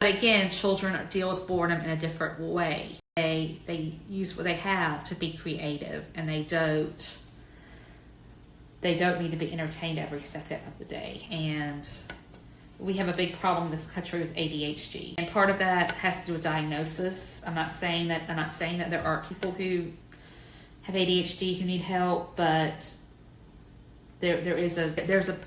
But again, children deal with boredom in a different way. They use what they have to be creative, and they don't need to be entertained every second of the day. And we have a big problem in this country with ADHD, and part of that has to do with diagnosis. I'm not saying that there aren't people who have ADHD who need help, but there's a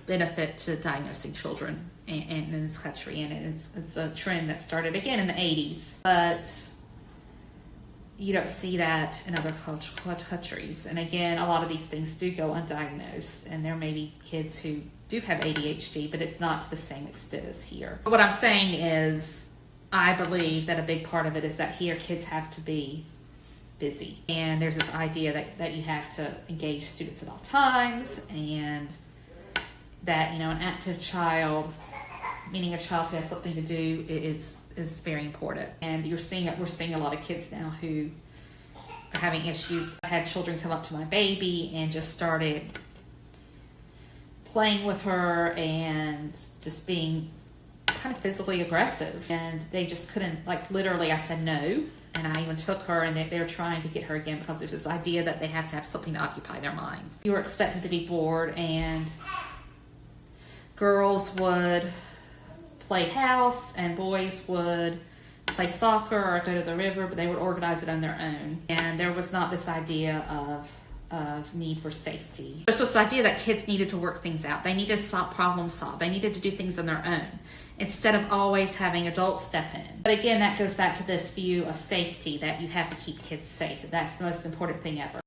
benefit to diagnosing children in this country, and it's a trend that started again in the 80s, but you don't see that in other countries. And again, a lot of these things do go undiagnosed, and there may be kids who do have ADHD, but it's not to the same extent as here. What I'm saying is, I believe that a big part of it is that here kids have to be busy, and there's this idea that you have to engage students at all times, and that an active child, meaning a child who has something to do, is very important. And we're seeing a lot of kids now who are having issues. I had children come up to my baby and just started playing with her and just being kind of physically aggressive, and they just couldn't, literally I said no, and I even took her, and they're trying to get her again because there's this idea that they have to have something to occupy their minds. You were expected to be bored, and girls would play house and boys would play soccer or go to the river, but they would organize it on their own. And there was not this idea of need for safety. There's this idea that kids needed to work things out. They needed to problem solve. They needed to do things on their own instead of always having adults step in. But again, that goes back to this view of safety, that you have to keep kids safe. That's the most important thing ever.